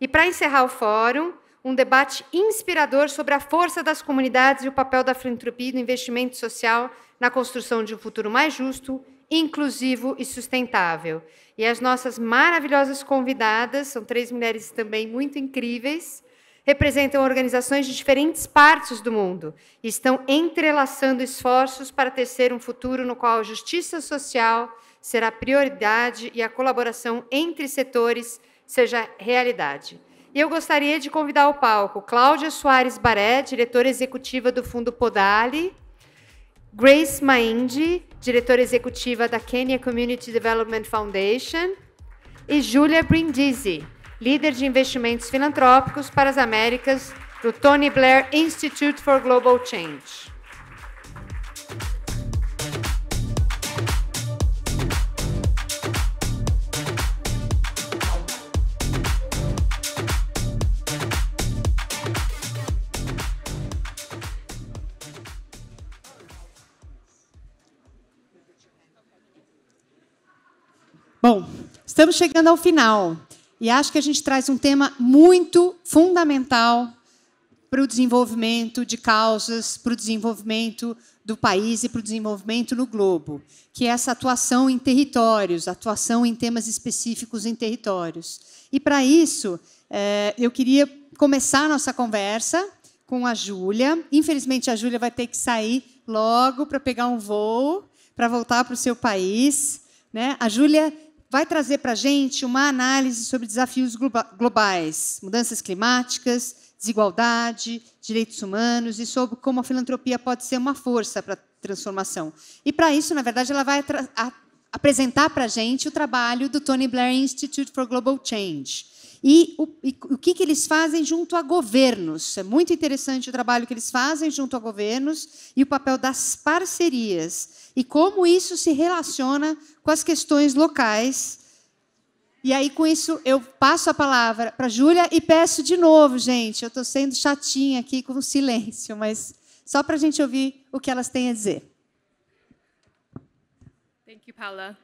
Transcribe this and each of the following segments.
E, para encerrar o fórum, um debate inspirador sobre a força das comunidades e o papel da filantropia e do investimento social na construção de um futuro mais justo, inclusivo e sustentável. E as nossas maravilhosas convidadas, são 3 mulheres também muito incríveis, representam organizações de diferentes partes do mundo e estão entrelaçando esforços para tecer um futuro no qual a justiça social será prioridade e a colaboração entre setores seja realidade. E eu gostaria de convidar ao palco Cláudia Soares Baré, diretora executiva do Fundo Podali, Grace Maindi, diretora executiva da Kenya Community Development Foundation, e Júlia Brindisi, líder de investimentos filantrópicos para as Américas do Tony Blair Institute for Global Change. Bom, estamos chegando ao final e acho que a gente traz um tema muito fundamental para o desenvolvimento de causas, para o desenvolvimento do país e para o desenvolvimento no globo, que é essa atuação em territórios, atuação em temas específicos em territórios. E, para isso, eu queria começar a nossa conversa com a Júlia. Infelizmente, a Júlia vai ter que sair logo para pegar um voo, para voltar para o seu país, né? A Júlia vai trazer para a gente uma análise sobre desafios globais, mudanças climáticas, desigualdade, direitos humanos e sobre como a filantropia pode ser uma força para a transformação. E, para isso, na verdade, ela vai apresentar para a gente o trabalho do Tony Blair Institute for Global Change. E o que eles fazem junto a governos. É muito interessante o trabalho que eles fazem junto a governos e o papel das parcerias. E como isso se relaciona com as questões locais. E aí, com isso, eu passo a palavra para a Júlia e peço de novo, gente, eu estou sendo chatinha aqui com o silêncio, mas só para a gente ouvir o que elas têm a dizer. Thank you, Paula.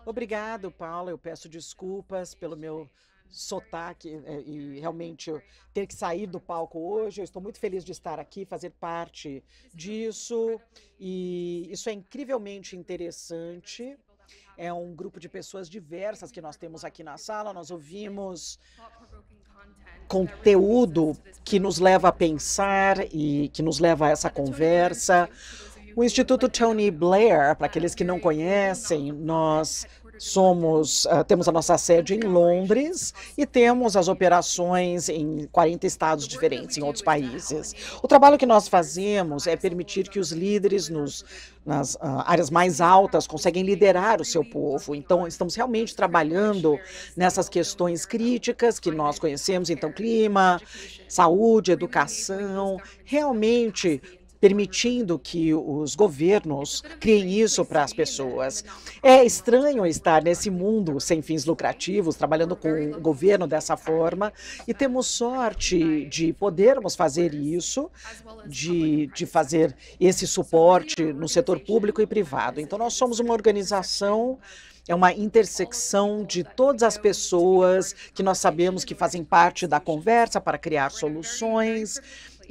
Obrigado, Paula. Eu peço desculpas pelo meu sotaque e realmente eu ter que sair do palco hoje. Eu estou muito feliz de estar aqui, fazer parte disso. E isso é incrivelmente interessante. É um grupo de pessoas diversas que nós temos aqui na sala. Nós ouvimos conteúdo que nos leva a pensar e que nos leva a essa conversa. O Instituto Tony Blair, para aqueles que não conhecem, nós temos a nossa sede em Londres e temos as operações em 40 estados diferentes, em outros países. O trabalho que nós fazemos é permitir que os líderes nas áreas mais altas conseguem liderar o seu povo. Então, estamos realmente trabalhando nessas questões críticas que nós conhecemos, então, clima, saúde, educação, realmente permitindo que os governos criem isso para as pessoas. É estranho estar nesse mundo sem fins lucrativos, trabalhando com o governo dessa forma, e temos sorte de podermos fazer isso, de fazer esse suporte no setor público e privado. Então, nós somos uma organização, é uma intersecção de todas as pessoas que nós sabemos que fazem parte da conversa para criar soluções.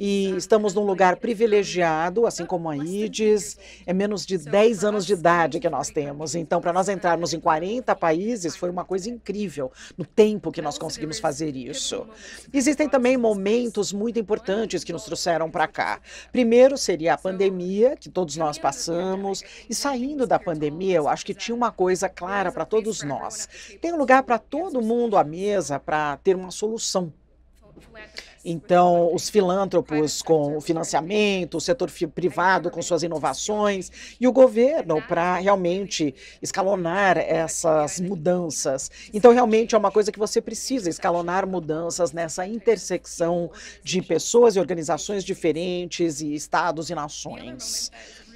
E estamos num lugar privilegiado, assim como a IDES, é menos de 10 anos de idade que nós temos. Então, para nós entrarmos em 40 países, foi uma coisa incrível, no tempo que nós conseguimos fazer isso. Existem também momentos muito importantes que nos trouxeram para cá. Primeiro seria a pandemia, que todos nós passamos, e saindo da pandemia, eu acho que tinha uma coisa clara para todos nós. Tem um lugar para todo mundo à mesa para ter uma solução. Então, os filântropos com o financiamento, o setor privado com suas inovações e o governo para realmente escalonar essas mudanças. Então, realmente é uma coisa que você precisa, escalonar mudanças nessa intersecção de pessoas e organizações diferentes e estados e nações.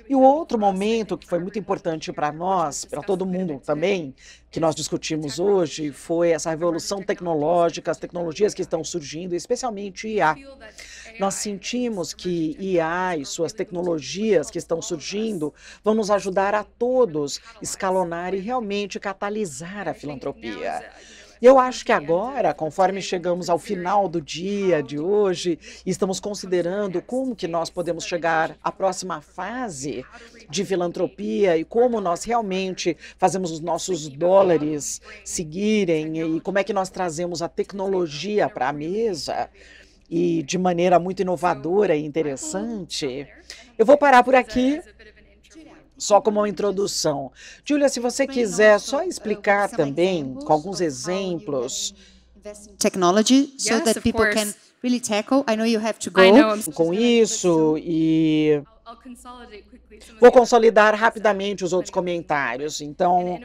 E o outro momento que foi muito importante para nós, para todo mundo também, que nós discutimos hoje, foi essa revolução tecnológica, as tecnologias que estão surgindo, especialmente IA. Nós sentimos que IA e suas tecnologias que estão surgindo vão nos ajudar a todos escalonar e realmente catalisar a filantropia. Eu acho que agora, conforme chegamos ao final do dia de hoje, e estamos considerando como que nós podemos chegar à próxima fase de filantropia e como nós realmente fazemos os nossos dólares seguirem e como é que nós trazemos a tecnologia para a mesa e de maneira muito inovadora e interessante, eu vou parar por aqui. Só como uma introdução. Julia, se você quiser só explicar também, com alguns exemplos, Technology, so that people can really tackle. I know you have to go. Com isso, e vou consolidar rapidamente os outros comentários. Então,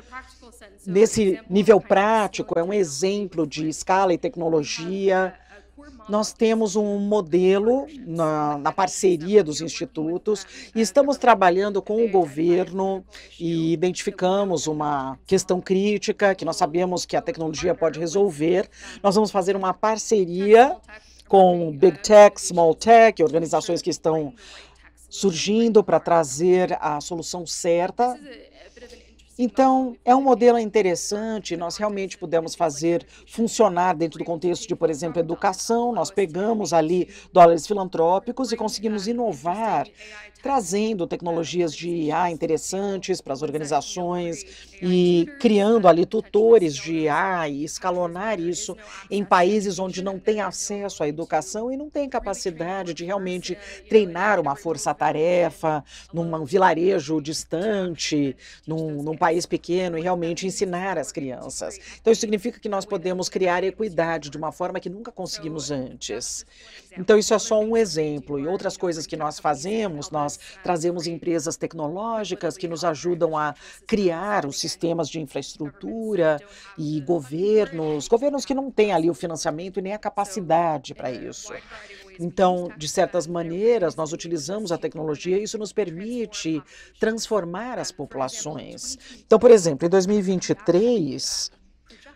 nesse nível prático, é um exemplo de escala e tecnologia. Nós temos um modelo na parceria dos institutos e estamos trabalhando com o governo e identificamos uma questão crítica que nós sabemos que a tecnologia pode resolver. Nós vamos fazer uma parceria com Big Tech, Small Tech, organizações que estão surgindo para trazer a solução certa. Então, é um modelo interessante, nós realmente pudemos fazer funcionar dentro do contexto de, por exemplo, educação. Nós pegamos ali dólares filantrópicos e conseguimos inovar, trazendo tecnologias de IA interessantes para as organizações e criando ali tutores de IA e escalonar isso em países onde não tem acesso à educação e não tem capacidade de realmente treinar uma força-tarefa num vilarejo distante, num país pequeno e realmente ensinar as crianças. Então, isso significa que nós podemos criar equidade de uma forma que nunca conseguimos antes. Então, isso é só um exemplo. E outras coisas que nós fazemos, nós trazemos empresas tecnológicas que nos ajudam a criar os sistemas de infraestrutura e governos que não têm ali o financiamento e nem a capacidade para isso. Então, de certas maneiras, nós utilizamos a tecnologia e isso nos permite transformar as populações. Então, por exemplo, em 2023,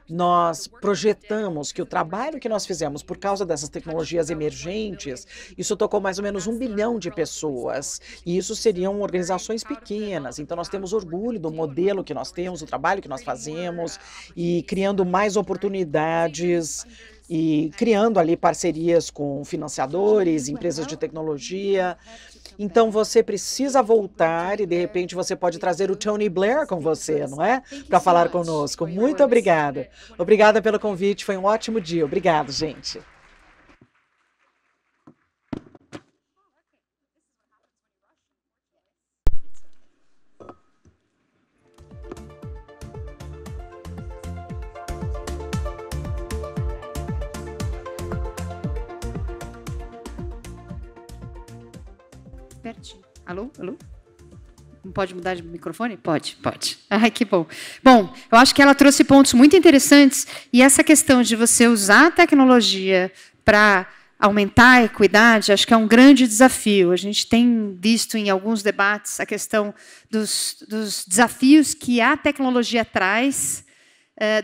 nós projetamos que o trabalho que nós fizemos por causa dessas tecnologias emergentes, isso tocou mais ou menos 1 bilhão de pessoas, e isso seriam organizações pequenas. Então, nós temos orgulho do modelo que nós temos, do trabalho que nós fazemos, e criando mais oportunidades, e criando ali parcerias com financiadores, empresas de tecnologia. Então, você precisa voltar e, de repente, você pode trazer o Tony Blair com você, não é? Para falar conosco. Muito obrigada. Obrigada pelo convite, foi um ótimo dia. Obrigado, gente. Pertinho. Alô? Alô? Não pode mudar de microfone? Pode, pode. Ai, que bom. Bom, eu acho que ela trouxe pontos muito interessantes e essa questão de você usar a tecnologia para aumentar a equidade, acho que é um grande desafio. A gente tem visto em alguns debates a questão dos desafios que a tecnologia traz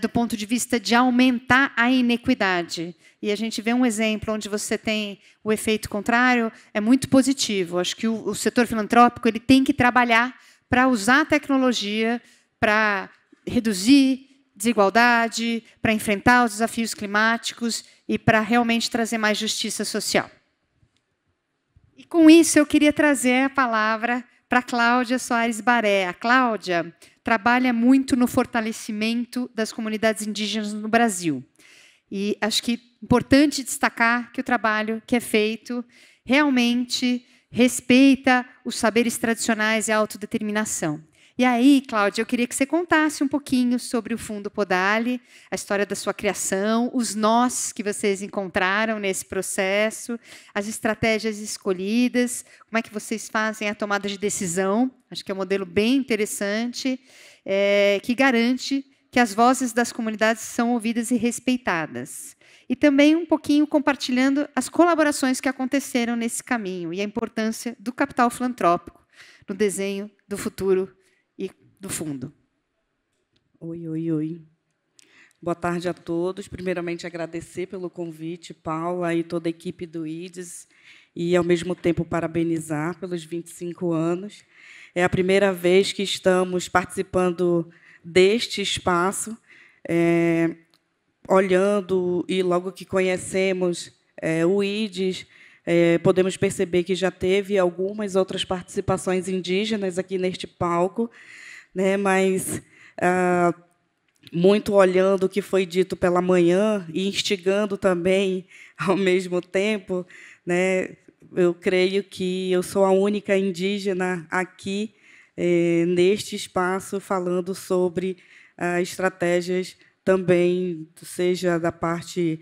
do ponto de vista de aumentar a inequidade. E a gente vê um exemplo onde você tem o efeito contrário, é muito positivo. Acho que o setor filantrópico ele tem que trabalhar para usar a tecnologia para reduzir desigualdade, para enfrentar os desafios climáticos e para realmente trazer mais justiça social. E, com isso, eu queria trazer a palavra para a Cláudia Soares Baré. A Cláudia trabalha muito no fortalecimento das comunidades indígenas no Brasil. E acho que é importante destacar que o trabalho que é feito realmente respeita os saberes tradicionais e a autodeterminação. E aí, Cláudia, eu queria que você contasse um pouquinho sobre o Fundo Podali, a história da sua criação, os nós que vocês encontraram nesse processo, as estratégias escolhidas, como é que vocês fazem a tomada de decisão. Acho que é um modelo bem interessante, que garante que as vozes das comunidades são ouvidas e respeitadas. E também um pouquinho compartilhando as colaborações que aconteceram nesse caminho e a importância do capital filantrópico no desenho do futuro e do fundo. Oi, oi, oi. Boa tarde a todos. Primeiramente, agradecer pelo convite, Paula e toda a equipe do IDES, e, ao mesmo tempo, parabenizar pelos 25 anos. É a primeira vez que estamos participando deste espaço, olhando e logo que conhecemos o IDES, podemos perceber que já teve algumas outras participações indígenas aqui neste palco, né, mas muito olhando o que foi dito pela manhã e instigando também ao mesmo tempo, né, eu creio que eu sou a única indígena aqui neste espaço falando sobre estratégias também, seja da parte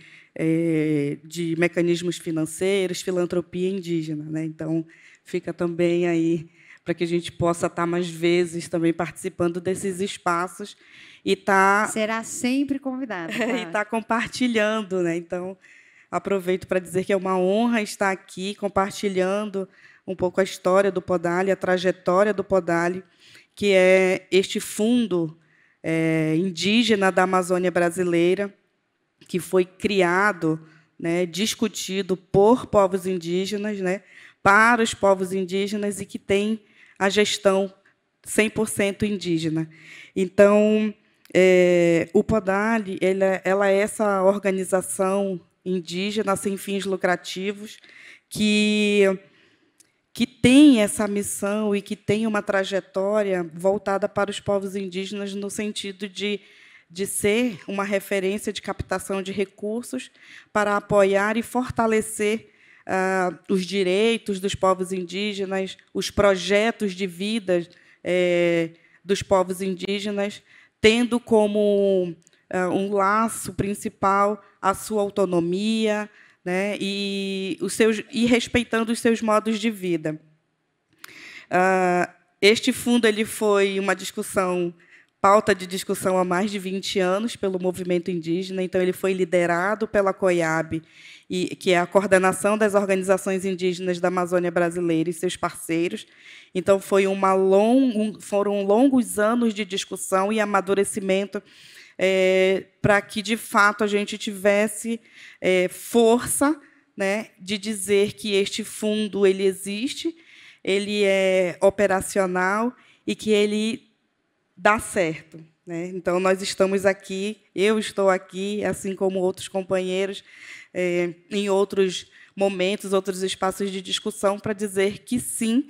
de mecanismos financeiros, filantropia indígena, né? Então, fica também aí para que a gente possa estar mais vezes também participando desses espaços e estar... Será sempre convidada. E estar compartilhando, né? Então, aproveito para dizer que é uma honra estar aqui compartilhando um pouco a história do Podale, a trajetória do Podale, que é este fundo indígena da Amazônia brasileira, que foi criado, né, discutido por povos indígenas, né, para os povos indígenas e que tem a gestão 100% indígena. Então, o Podale ela é essa organização indígena sem fins lucrativos que tem essa missão e que tem uma trajetória voltada para os povos indígenas no sentido de ser uma referência de captação de recursos para apoiar e fortalecer os direitos dos povos indígenas, os projetos de vida dos povos indígenas, tendo como um laço principal a sua autonomia, né, e respeitando os seus modos de vida. Este fundo foi uma pauta de discussão há mais de 20 anos pelo movimento indígena, então ele foi liderado pela COIAB, que é a Coordenação das Organizações Indígenas da Amazônia Brasileira e seus parceiros. Então, foram longos anos de discussão e amadurecimento para que, de fato, a gente tivesse força, né, de dizer que este fundo ele existe, ele é operacional e que ele dá certo, né? Então, nós estamos aqui, eu estou aqui, assim como outros companheiros, em outros momentos, outros espaços de discussão, para dizer que, sim,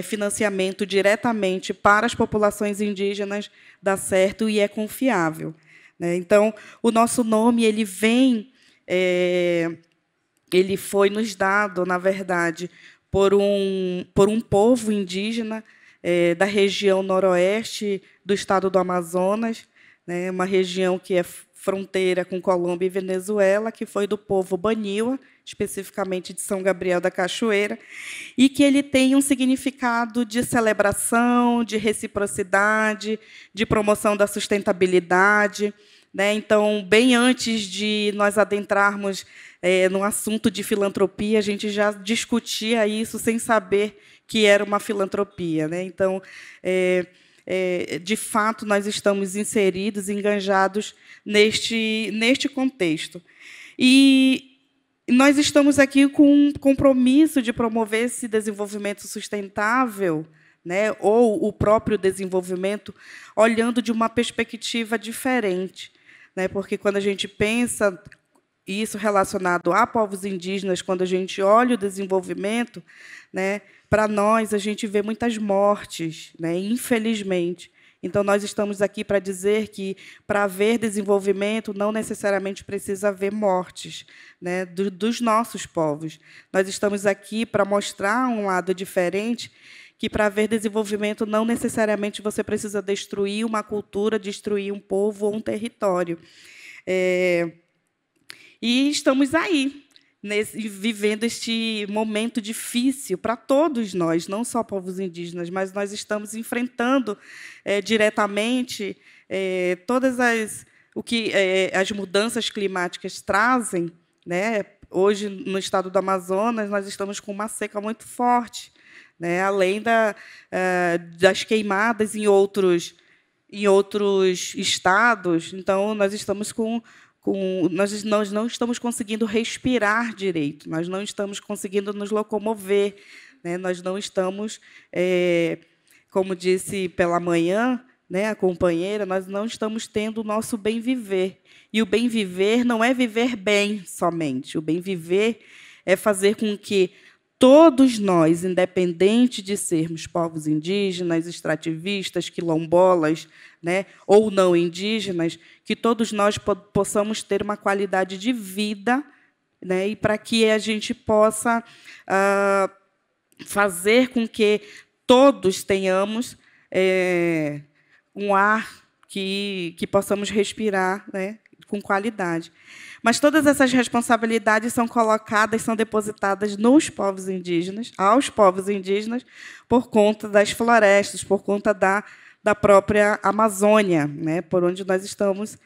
financiamento diretamente para as populações indígenas dá certo e é confiável, né? Então, o nosso nome ele foi nos dado, na verdade, por um povo indígena da região noroeste do estado do Amazonas, né, uma região que é fronteira com Colômbia e Venezuela, que foi do povo Baniwa, especificamente de São Gabriel da Cachoeira, e que ele tem um significado de celebração, de reciprocidade, de promoção da sustentabilidade, né? Então, bem antes de nós adentrarmos no assunto de filantropia, a gente já discutia isso sem saber que era uma filantropia, né? Então, de fato, nós estamos inseridos, enganjados neste contexto. E nós estamos aqui com um compromisso de promover esse desenvolvimento sustentável, né, ou o próprio desenvolvimento, olhando de uma perspectiva diferente, né, porque, quando a gente pensa isso relacionado a povos indígenas, quando a gente olha o desenvolvimento, né, para nós, a gente vê muitas mortes, né, infelizmente. Então, nós estamos aqui para dizer que, para haver desenvolvimento, não necessariamente precisa haver mortes, né, dos nossos povos. Nós estamos aqui para mostrar um lado diferente, que, para haver desenvolvimento, não necessariamente você precisa destruir uma cultura, destruir um povo ou um território. E estamos aí, vivendo este momento difícil para todos nós, não só povos indígenas, mas nós estamos enfrentando diretamente todas as mudanças climáticas trazem, né? Hoje, no estado do Amazonas, nós estamos com uma seca muito forte, né? Além das queimadas em outros estados. Então, nós estamos nós não estamos conseguindo respirar direito, nós não estamos conseguindo nos locomover, né? Nós não estamos, como disse pela manhã, né, a companheira, nós não estamos tendo o nosso bem viver. E o bem viver não é viver bem somente. O bem viver é fazer com que todos nós, independente de sermos povos indígenas, extrativistas, quilombolas, né, ou não indígenas, que todos nós possamos ter uma qualidade de vida, né, e para que a gente possa fazer com que todos tenhamos um ar que possamos respirar, né, com qualidade. Mas todas essas responsabilidades são colocadas, são depositadas nos povos indígenas, aos povos indígenas, por conta das florestas, por conta da própria Amazônia, né, por onde nós estamos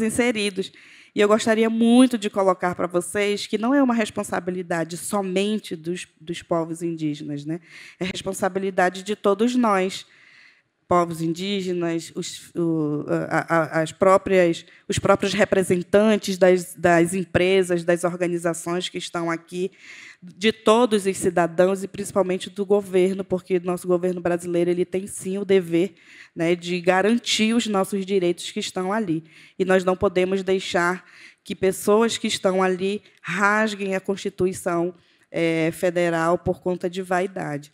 inseridos. E eu gostaria muito de colocar para vocês que não é uma responsabilidade somente dos povos indígenas, né? É responsabilidade de todos nós, povos indígenas, os próprios representantes das empresas, das organizações que estão aqui, de todos os cidadãos e, principalmente, do governo, porque nosso governo brasileiro ele tem, sim, o dever, né, de garantir os nossos direitos que estão ali. E nós não podemos deixar que pessoas que estão ali rasguem a Constituição Federal por conta de vaidade.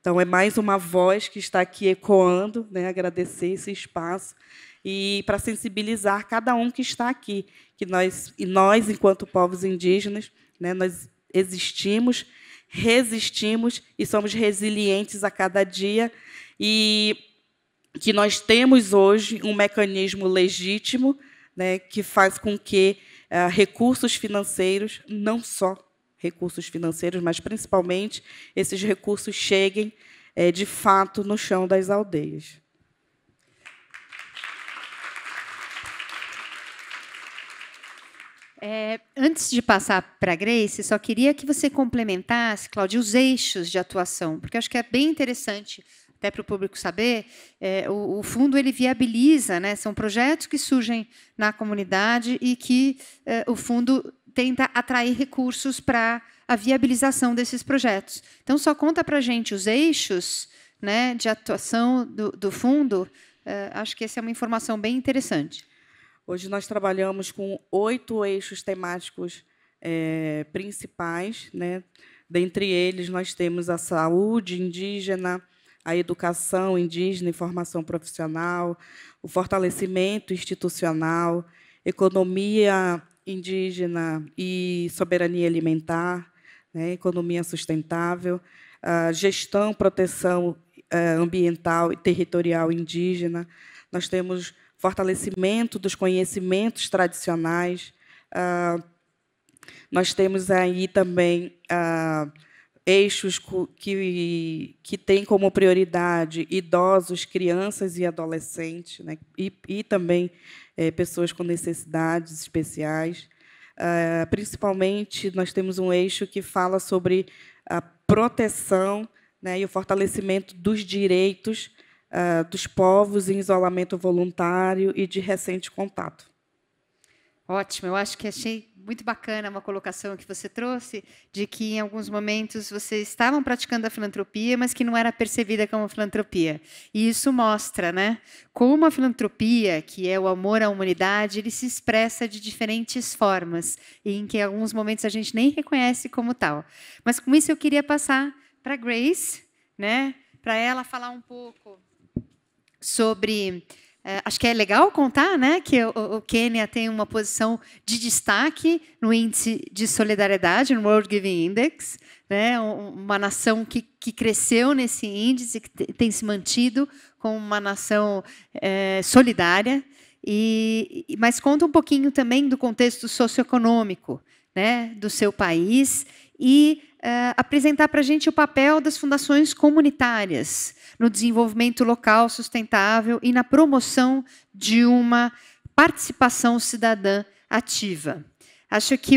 Então, é mais uma voz que está aqui ecoando, né, agradecer esse espaço e para sensibilizar cada um que está aqui, que nós, enquanto povos indígenas, né, nós existimos, resistimos e somos resilientes a cada dia, e que nós temos hoje um mecanismo legítimo, né, que faz com que recursos financeiros, não só recursos financeiros, mas, principalmente, esses recursos cheguem, de fato, no chão das aldeias. Antes de passar para a Grace, só queria que você complementasse, Cláudia, os eixos de atuação, porque acho que é bem interessante, até para o público saber, o fundo ele viabiliza, né, são projetos que surgem na comunidade e que o fundo tenta atrair recursos para a viabilização desses projetos. Então, só conta para a gente os eixos, né, de atuação do fundo. Acho que essa é uma informação bem interessante. Hoje nós trabalhamos com 8 eixos temáticos principais, né? Dentre eles, nós temos a saúde indígena, a educação indígena e formação profissional, o fortalecimento institucional, economia indígena e soberania alimentar, né, economia sustentável, gestão, proteção ambiental e territorial indígena. Nós temos fortalecimento dos conhecimentos tradicionais. Nós temos aí também eixos que têm como prioridade idosos, crianças e adolescentes, né, e também pessoas com necessidades especiais. Principalmente, nós temos um eixo que fala sobre a proteção, né, e o fortalecimento dos direitos dos povos em isolamento voluntário e de recente contato. Ótimo, eu acho que achei muito bacana uma colocação que você trouxe, de que, em alguns momentos, vocês estavam praticando a filantropia, mas que não era percebida como filantropia. E isso mostra, né, como a filantropia, que é o amor à humanidade, ele se expressa de diferentes formas, e em que, em alguns momentos, a gente nem reconhece como tal. Mas, com isso, eu queria passar para a Grace, né, para ela falar um pouco sobre... acho que é legal contar, né, que o Quênia tem uma posição de destaque no índice de solidariedade, no World Giving Index, né, uma nação que cresceu nesse índice, que tem se mantido como uma nação solidária, mas conta um pouquinho também do contexto socioeconômico, né, do seu país e apresentar para a gente o papel das fundações comunitárias no desenvolvimento local sustentável e na promoção de uma participação cidadã ativa. Acho que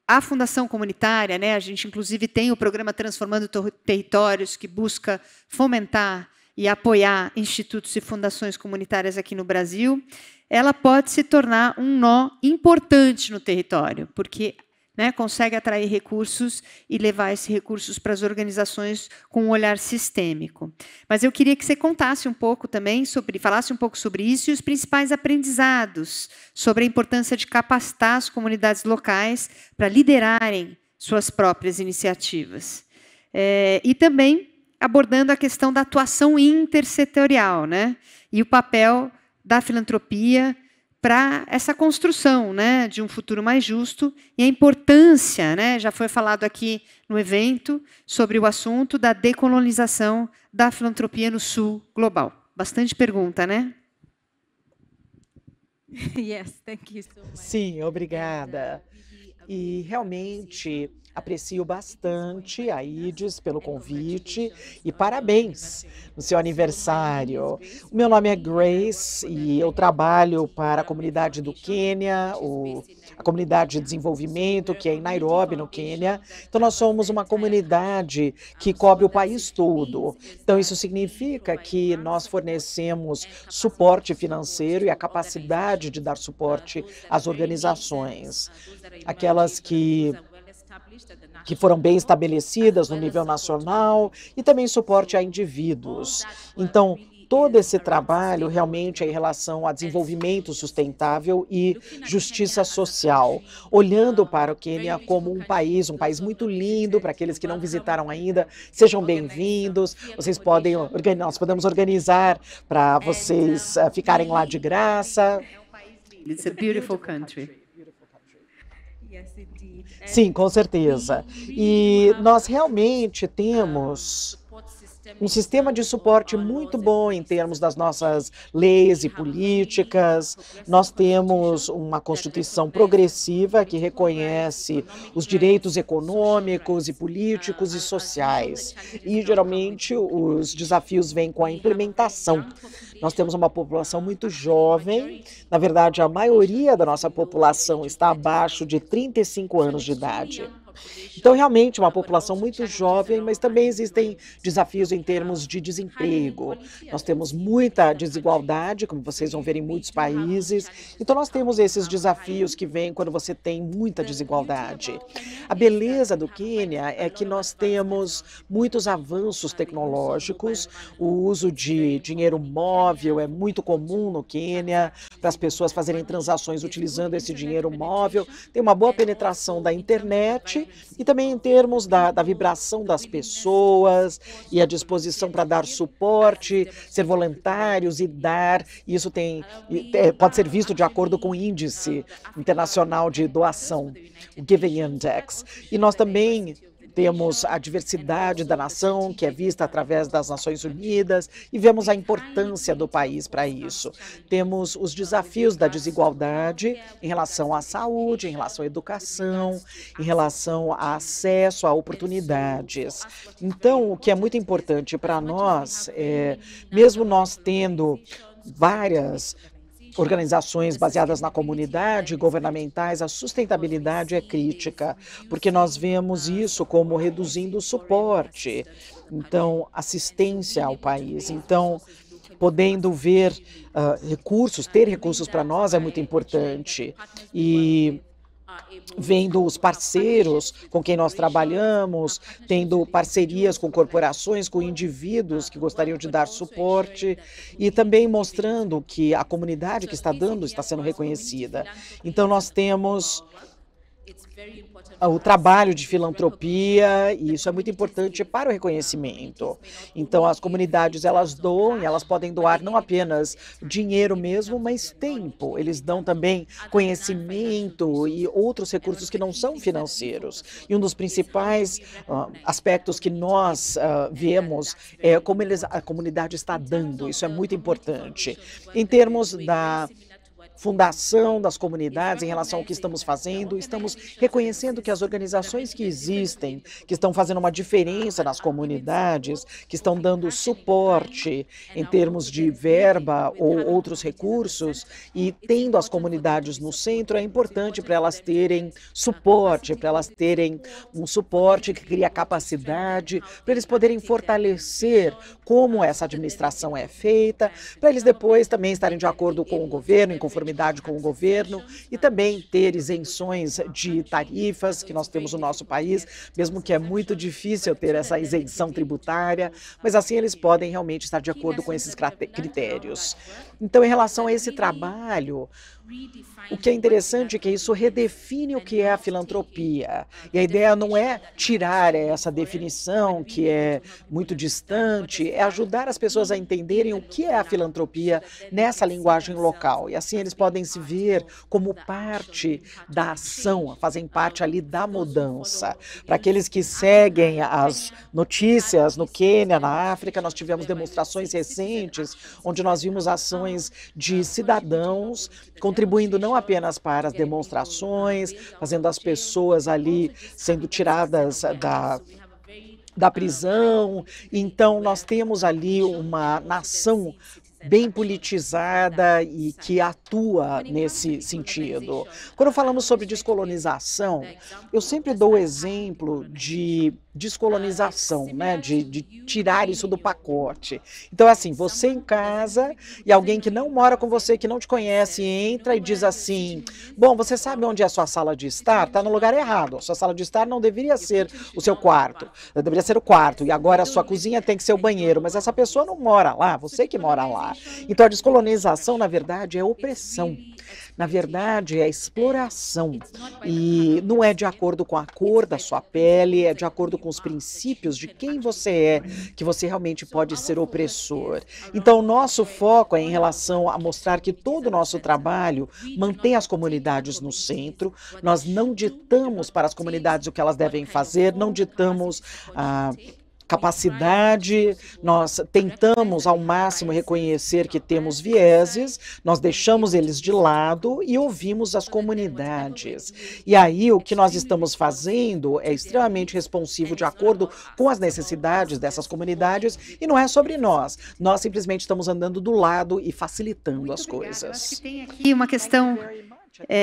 a Fundação Comunitária, né, a gente, inclusive, tem o programa Transformando Territórios, que busca fomentar e apoiar institutos e fundações comunitárias aqui no Brasil, ela pode se tornar um nó importante no território, porque né, consegue atrair recursos e levar esses recursos para as organizações com um olhar sistêmico. Mas eu queria que você contasse um pouco também falasse um pouco sobre isso e os principais aprendizados sobre a importância de capacitar as comunidades locais para liderarem suas próprias iniciativas. E também abordando a questão da atuação intersetorial, né, e o papel da filantropia para essa construção, né, de um futuro mais justo e a importância, né, já foi falado aqui no evento, sobre o assunto da decolonização da filantropia no Sul global. Bastante pergunta, né? Yes, thank you so much. Sim, obrigada. E realmente aprecio bastante a IDES pelo convite e parabéns no seu aniversário. O meu nome é Grace e eu trabalho para a comunidade do Quênia, a comunidade de desenvolvimento, que é em Nairobi, no Quênia. Então, nós somos uma comunidade que cobre o país todo. Então, isso significa que nós fornecemos suporte financeiro e a capacidade de dar suporte às organizações, aquelas que foram bem estabelecidas no nível nacional e também suporte a indivíduos. Então, todo esse trabalho realmente é em relação a desenvolvimento sustentável e justiça social, olhando para o Quênia como um país muito lindo. Para aqueles que não visitaram ainda, sejam bem-vindos. Nós podemos organizar para vocês ficarem lá de graça. It's a beautiful country. Sim, com certeza. E nós realmente temos um sistema de suporte muito bom em termos das nossas leis e políticas. Nós temos uma Constituição progressiva que reconhece os direitos econômicos e políticos e sociais. E, geralmente, os desafios vêm com a implementação. Nós temos uma população muito jovem. Na verdade, a maioria da nossa população está abaixo de 35 anos de idade. Então, realmente, uma população muito jovem, mas também existem desafios em termos de desemprego. Nós temos muita desigualdade, como vocês vão ver em muitos países. Então, nós temos esses desafios que vêm quando você tem muita desigualdade. A beleza do Quênia é que nós temos muitos avanços tecnológicos. O uso de dinheiro móvel é muito comum no Quênia, para as pessoas fazerem transações utilizando esse dinheiro móvel. Tem uma boa penetração da internet e também em termos da vibração das pessoas e a disposição para dar suporte, ser voluntários e dar. Isso pode ser visto de acordo com o Índice Internacional de Doação, o Giving Index. E nós também temos a diversidade da nação, que é vista através das Nações Unidas, e vemos a importância do país para isso. Temos os desafios da desigualdade em relação à saúde, em relação à educação, em relação a acesso a oportunidades. Então, o que é muito importante para nós, mesmo nós tendo várias organizações baseadas na comunidade, governamentais, a sustentabilidade é crítica, porque nós vemos isso como reduzindo o suporte, então, assistência ao país. Então, podendo ver ter recursos para nós é muito importante. E vendo os parceiros com quem nós trabalhamos, tendo parcerias com corporações, com indivíduos que gostariam de dar suporte e também mostrando que a comunidade que está dando está sendo reconhecida. Então, nós temos o trabalho de filantropia, e isso é muito importante para o reconhecimento. Então, as comunidades, elas doam, e elas podem doar não apenas dinheiro mesmo, mas tempo. Eles dão também conhecimento e outros recursos que não são financeiros. E um dos principais aspectos que nós vemos é como a comunidade está dando. Isso é muito importante. Em termos da fundação das comunidades, em relação ao que estamos fazendo, estamos reconhecendo que as organizações que existem, que estão fazendo uma diferença nas comunidades, que estão dando suporte em termos de verba ou outros recursos e tendo as comunidades no centro, é importante para elas terem suporte, para elas terem um suporte que cria capacidade, para eles poderem fortalecer como essa administração é feita, para eles depois também estarem de acordo com o governo, em conformidade conformidade com o governo e também ter isenções de tarifas que nós temos no nosso país, mesmo que é muito difícil ter essa isenção tributária, mas assim eles podem realmente estar de acordo com esses critérios. Então, em relação a esse trabalho, o que é interessante é que isso redefine o que é a filantropia. E a ideia não é tirar essa definição, que é muito distante, é ajudar as pessoas a entenderem o que é a filantropia nessa linguagem local. E assim eles podem se ver como parte da ação, fazem parte ali da mudança. Para aqueles que seguem as notícias no Quênia, na África, nós tivemos demonstrações recentes, onde nós vimos ações de cidadãos contribuindo não apenas para as demonstrações, fazendo as pessoas ali sendo tiradas da prisão. Então, nós temos ali uma nação bem politizada e que atua nesse sentido. Quando falamos sobre descolonização, eu sempre dou o exemplo de descolonização, né? De tirar isso do pacote. Então, assim, você em casa e alguém que não mora com você, que não te conhece, entra e diz assim: bom, você sabe onde é a sua sala de estar? Está no lugar errado. A sua sala de estar não deveria ser o seu quarto, deveria ser o quarto, e agora a sua cozinha tem que ser o banheiro, mas essa pessoa não mora lá, você que mora lá. Então, a descolonização, na verdade, é opressão. Na verdade, é exploração. E não é de acordo com a cor da sua pele, é de acordo com os princípios de quem você é, que você realmente pode ser opressor. Então, o nosso foco é em relação a mostrar que todo o nosso trabalho mantém as comunidades no centro. Nós não ditamos para as comunidades o que elas devem fazer, não ditamos capacidade, nós tentamos ao máximo reconhecer que temos vieses, nós deixamos eles de lado e ouvimos as comunidades. E aí o que nós estamos fazendo é extremamente responsivo de acordo com as necessidades dessas comunidades e não é sobre nós. Nós simplesmente estamos andando do lado e facilitando as coisas. Eu acho que tem aqui uma questão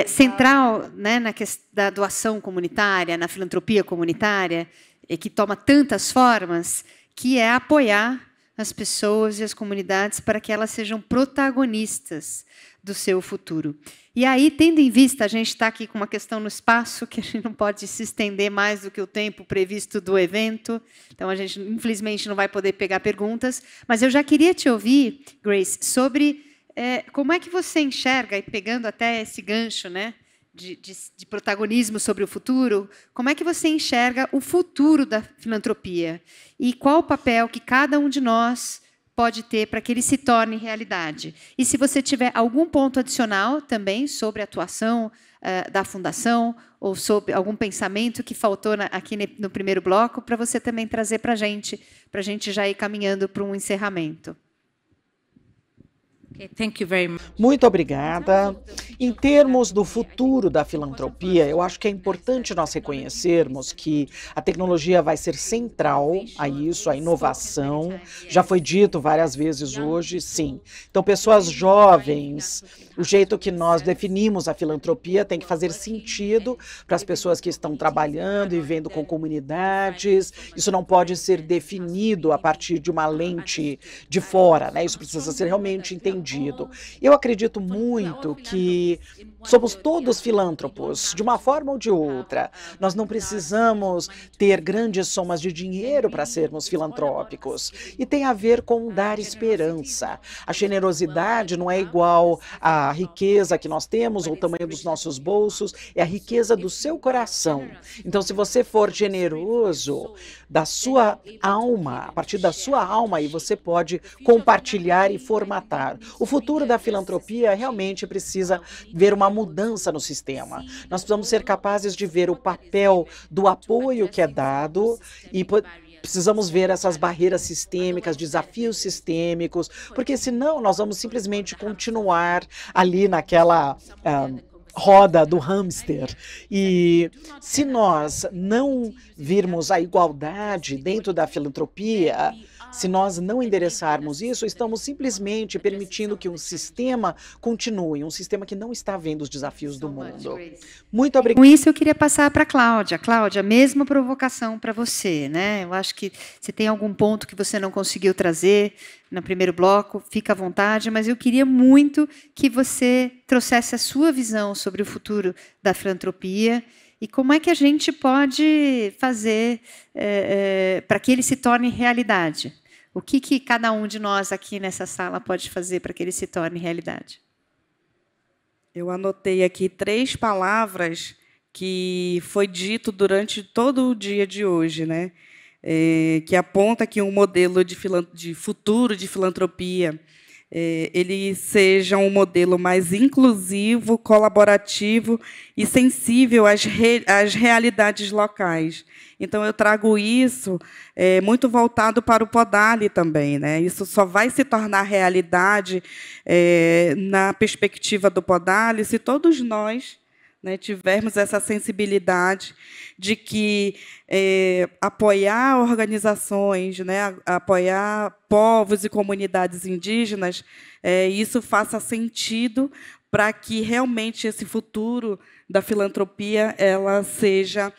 central, né, da doação comunitária, na filantropia comunitária, que toma tantas formas, que é apoiar as pessoas e as comunidades para que elas sejam protagonistas do seu futuro. E aí, tendo em vista, a gente está aqui com uma questão no espaço, que a gente não pode se estender mais do que o tempo previsto do evento, então a gente, infelizmente, não vai poder pegar perguntas, mas eu já queria te ouvir, Grace, sobre como é que você enxerga, e pegando até esse gancho, né, de protagonismo sobre o futuro, como é que você enxerga o futuro da filantropia? E qual o papel que cada um de nós pode ter para que ele se torne realidade? E se você tiver algum ponto adicional também sobre a atuação da Fundação, ou sobre algum pensamento que faltou aqui no primeiro bloco, para você também trazer para a gente já ir caminhando para um encerramento. Thank you very much. Muito obrigada. Em termos do futuro da filantropia, eu acho que é importante nós reconhecermos que a tecnologia vai ser central a isso, a inovação. Já foi dito várias vezes hoje, sim. Então, pessoas jovens, o jeito que nós definimos a filantropia tem que fazer sentido para as pessoas que estão trabalhando e vivendo com comunidades. Isso não pode ser definido a partir de uma lente de fora, né? Isso precisa ser realmente entendido. Eu acredito muito que somos todos filântropos, de uma forma ou de outra. Nós não precisamos ter grandes somas de dinheiro para sermos filantrópicos. E tem a ver com dar esperança. A generosidade não é igual à riqueza que nós temos ou o tamanho dos nossos bolsos, é a riqueza do seu coração. Então, se você for generoso da sua alma, a partir da sua alma, aí você pode compartilhar e formatar. O futuro da filantropia realmente precisa ver uma mudança no sistema. Nós precisamos ser capazes de ver o papel do apoio que é dado e precisamos ver essas barreiras sistêmicas, desafios sistêmicos, porque senão nós vamos simplesmente continuar ali naquela roda do hamster. E se nós não virmos a igualdade dentro da filantropia, Se nós não endereçarmos isso, estamos simplesmente permitindo que um sistema continue, um sistema que não está vendo os desafios do mundo. Muito obrigada. Com isso, eu queria passar para a Cláudia. Cláudia, a mesma provocação para você, né? Eu acho que se tem algum ponto que você não conseguiu trazer no primeiro bloco, fica à vontade, mas eu queria muito que você trouxesse a sua visão sobre o futuro da filantropia e como é que a gente pode fazer para que ele se torne realidade. O que cada um de nós aqui nessa sala pode fazer para que ele se torne realidade? Eu anotei aqui 3 palavras que foi dito durante todo o dia de hoje, né? Que aponta que um modelo de futuro de filantropia ele seja um modelo mais inclusivo, colaborativo e sensível às realidades locais. Então, eu trago isso muito voltado para o Podali também, né? Isso só vai se tornar realidade na perspectiva do Podali se todos nós, né, tivermos essa sensibilidade de que apoiar organizações, né, apoiar povos e comunidades indígenas, isso faça sentido para que realmente esse futuro da filantropia ela seja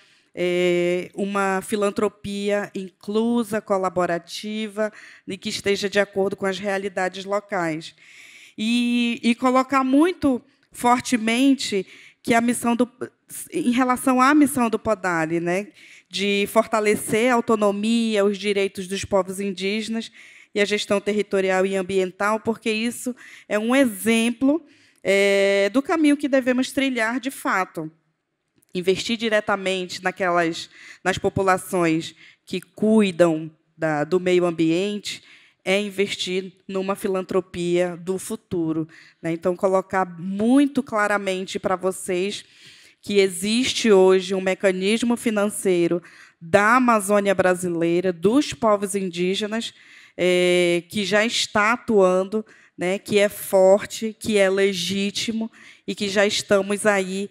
uma filantropia inclusa, colaborativa e que esteja de acordo com as realidades locais. E colocar muito fortemente que a missão em relação à missão do Podali, né, de fortalecer a autonomia, os direitos dos povos indígenas e a gestão territorial e ambiental, porque isso é um exemplo do caminho que devemos trilhar de fato. Investir diretamente nas populações que cuidam do meio ambiente é investir numa filantropia do futuro, né? Então, colocar muito claramente para vocês que existe hoje um mecanismo financeiro da Amazônia brasileira, dos povos indígenas, que já está atuando, né? Que é forte, que é legítimo e que já estamos aí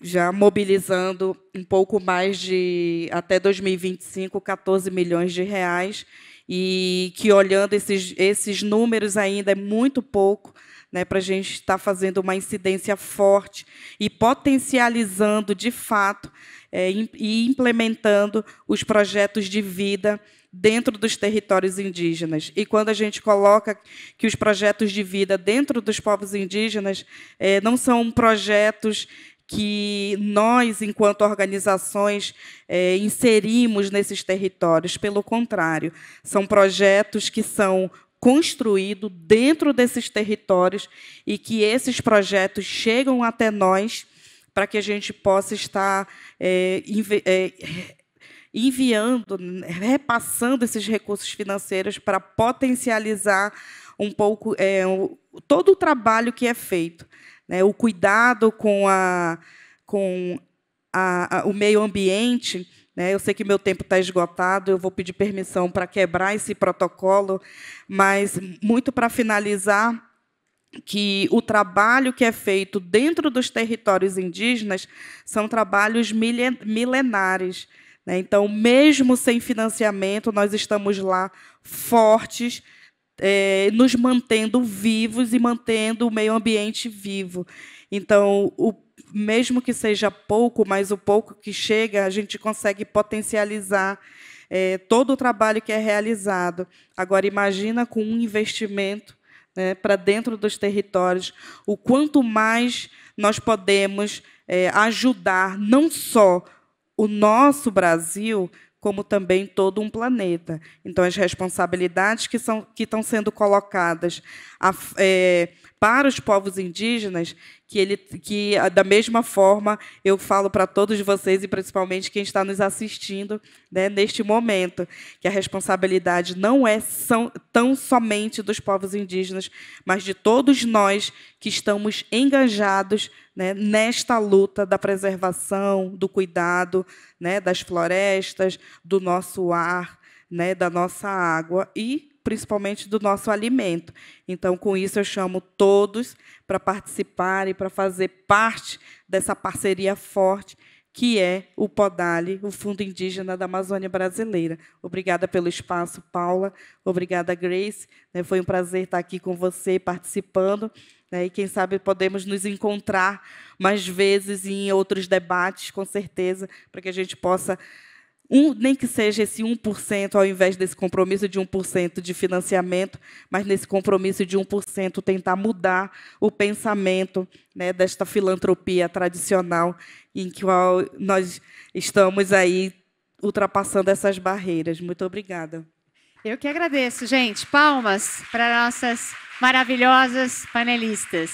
já mobilizando um pouco mais de, até 2025, 14 milhões de reais, e que, olhando esses números, ainda é muito pouco, né, para a gente estar fazendo uma incidência forte e potencializando, de fato, e implementando os projetos de vida dentro dos territórios indígenas. E quando a gente coloca que os projetos de vida dentro dos povos indígenas não são projetos que nós, enquanto organizações, inserimos nesses territórios. Pelo contrário, são projetos que são construídos dentro desses territórios e que esses projetos chegam até nós para que a gente possa estar enviando, repassando esses recursos financeiros para potencializar um pouco todo o trabalho que é feito, né, o cuidado com o meio ambiente, né? Eu sei que meu tempo está esgotado, eu vou pedir permissão para quebrar esse protocolo, mas, muito para finalizar, que o trabalho que é feito dentro dos territórios indígenas são trabalhos milenares, né? Então, mesmo sem financiamento, nós estamos lá fortes, nos mantendo vivos e mantendo o meio ambiente vivo. Então, mesmo que seja pouco, mas o pouco que chega, a gente consegue potencializar todo o trabalho que é realizado. Agora, imagina com um investimento, né, para dentro dos territórios, o quanto mais nós podemos ajudar não só o nosso Brasil, como também todo um planeta. Então, as responsabilidades que estão sendo colocadas para os povos indígenas, que, da mesma forma, eu falo para todos vocês, e principalmente quem está nos assistindo, né, neste momento, que a responsabilidade não é tão somente dos povos indígenas, mas de todos nós que estamos engajados, né, nesta luta da preservação, do cuidado, né, das florestas, do nosso ar, né, da nossa água e, principalmente, do nosso alimento. Então, com isso, eu chamo todos para participar e para fazer parte dessa parceria forte que é o PODALI, o Fundo Indígena da Amazônia Brasileira. Obrigada pelo espaço, Paula. Obrigada, Grace. Foi um prazer estar aqui com você, participando. E, quem sabe, podemos nos encontrar mais vezes em outros debates, com certeza, para que a gente possa, nem que seja esse 1%, ao invés desse compromisso de 1% de financiamento, mas nesse compromisso de 1% tentar mudar o pensamento, desta filantropia tradicional em que nós estamos aí ultrapassando essas barreiras. Muito obrigada. Eu que agradeço, gente. Palmas para nossas maravilhosas panelistas.